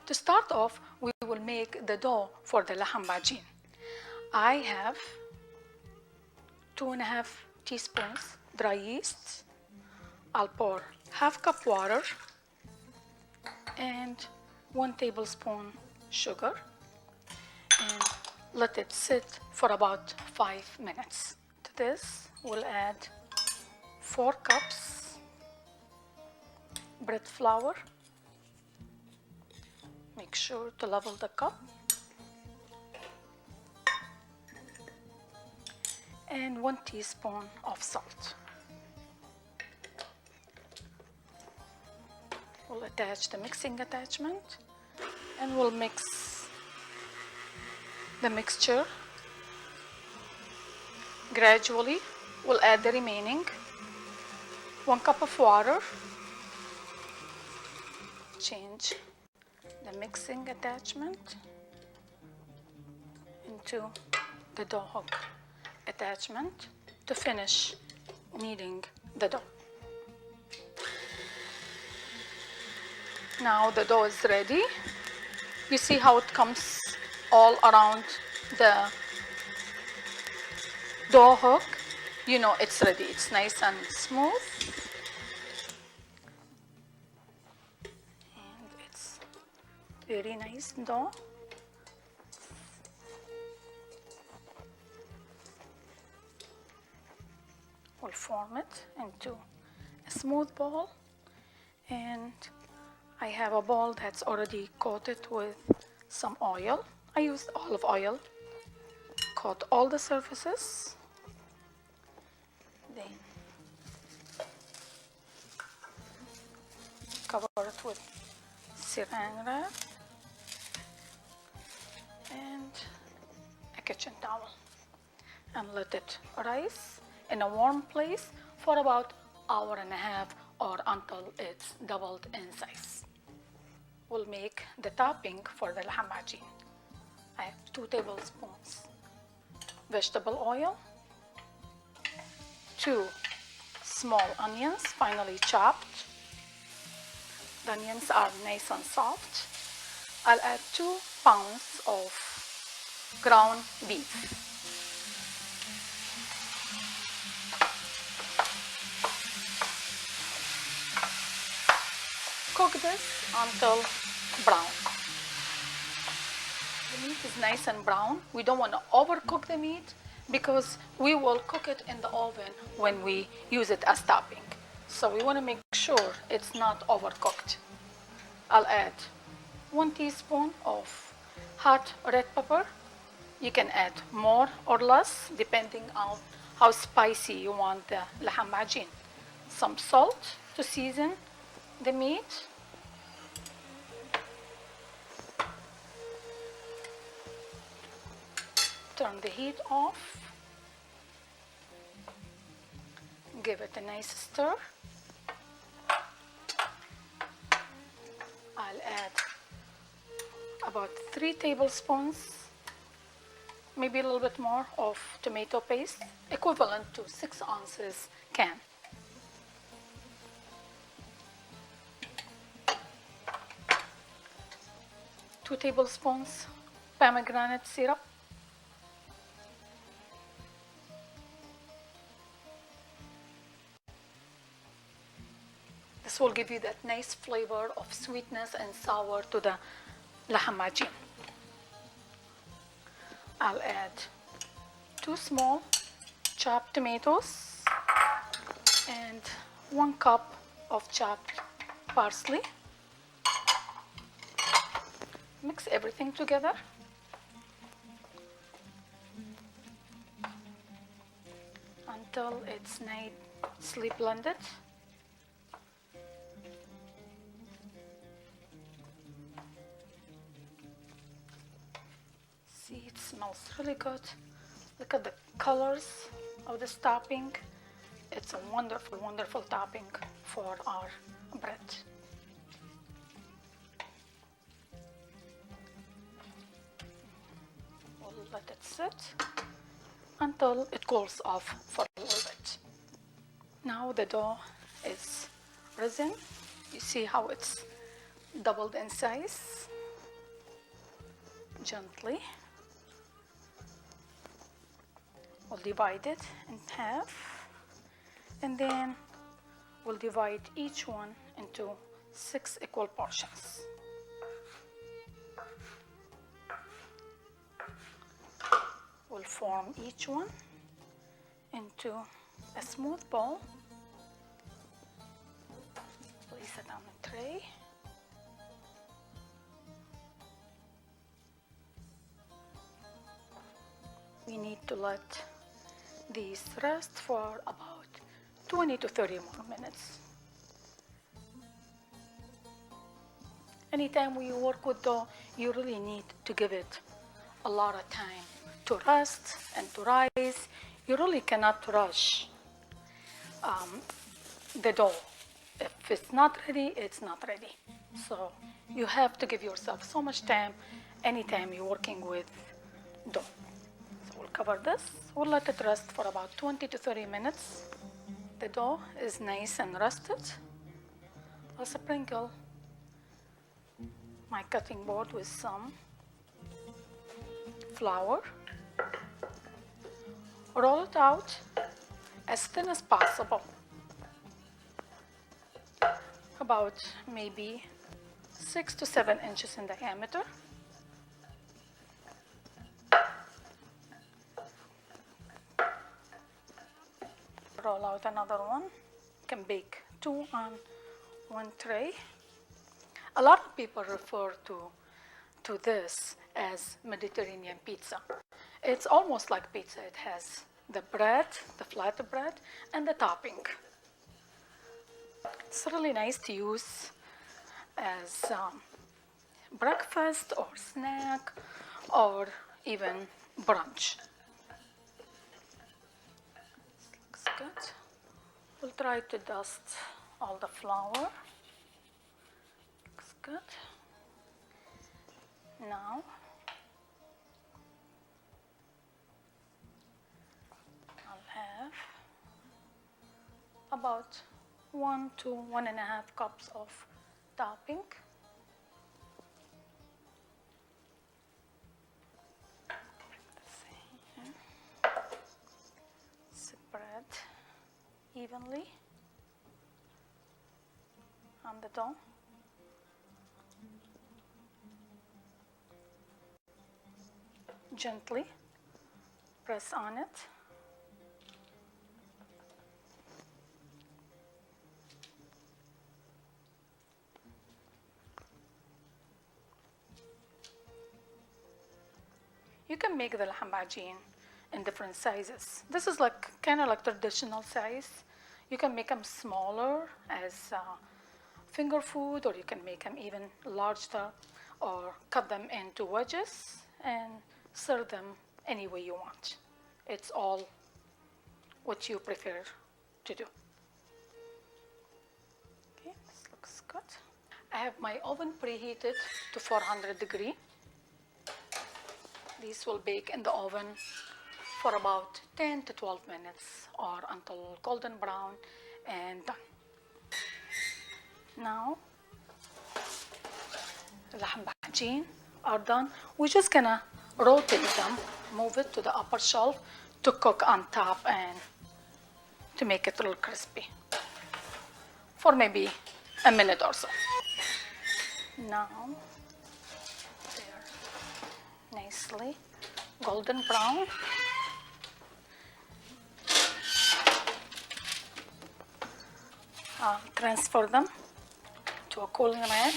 To start off, we will make the dough for the Laham Ajeen. I have 2.5 teaspoons dry yeast. I'll pour half cup water and 1 tablespoon sugar and let it sit for about 5 minutes. To this, we'll add 4 cups bread flour. Make sure to level the cup. And 1 teaspoon of salt. We'll attach the mixing attachment and we'll mix the mixture gradually. We'll add the remaining 1 cup of water. Change the mixing attachment into the dough hook attachment to finish kneading the dough. Now the dough is ready. You see how it comes all around the dough hook? You know it's ready. It's nice and smooth. And it's very nice dough. We'll form it into a smooth ball, and I have a bowl that's already coated with some oil. I used olive oil. Coat all the surfaces. Then cover it with saran wrap and a kitchen towel and let it rise in a warm place for about hour and a half or until it's doubled in size. We'll make the topping for the Laham Ajeen. I have 2 tablespoons vegetable oil, 2 small onions finely chopped. The onions are nice and soft. I'll add 2 pounds of ground beef. Cook this until brown. The meat is nice and brown. We don't want to overcook the meat because we will cook it in the oven when we use it as topping. So we want to make sure it's not overcooked. I'll add 1 teaspoon of hot red pepper. You can add more or less depending on how spicy you want the Laham Ajeen. Some salt to season the meat. Turn the heat off. Give it a nice stir. I'll add about 3 tablespoons, maybe a little bit more, of tomato paste, equivalent to 6 ounces can. Two tablespoons pomegranate syrup. This will give you that nice flavor of sweetness and sour to the Laham Ajeen. I'll add 2 small chopped tomatoes and 1 cup of chopped parsley. Mix everything together. Until it's nicely blended. See, it smells really good. Look at the colors of this topping. It's a wonderful, wonderful topping for our bread. We'll let it sit until it cools off for a little bit. Now the dough is risen. You see how it's doubled in size. Gently. We'll divide it in half, and then we'll divide each one into 6 equal portions. We'll form each one into a smooth ball. Place it on the tray. We need to let these rest for about 20 to 30 more minutes. Anytime we work with dough, you really need to give it a lot of time to rest and to rise. You really cannot rush the dough. If it's not ready, it's not ready. So you have to give yourself so much time anytime you're working with dough. So we'll cover this. We'll let it rest for about 20 to 30 minutes. The dough is nice and rested. I'll sprinkle my cutting board with some flour. Roll it out as thin as possible, about maybe 6 to 7 inches in diameter. Roll out another one. You can bake 2 on 1 tray. A lot of people refer to this as Mediterranean pizza. It's almost like pizza. It has the bread, the flat bread, and the topping. It's really nice to use as breakfast or snack or even brunch. Looks good. We'll try to dust all the flour. Looks good. Now I'll have about 1 to 1.5 cups of topping. Spread evenly on the dough. Gently press on it. You can make the Laham Ajeen in different sizes. This is like kind of like traditional size. You can make them smaller as finger food, or you can make them even larger, or cut them into wedges and serve them any way you want. It's all what you prefer to do. Okay, this looks good. I have my oven preheated to 400 degrees. These will bake in the oven for about 10 to 12 minutes or until golden brown and done. Now, the Laham Ajeen are done. We're just gonna rotate them, move it to the upper shelf to cook on top and to make it a little crispy for maybe a minute or so. Now, they're nicely golden brown. Transfer them to a cooling rack.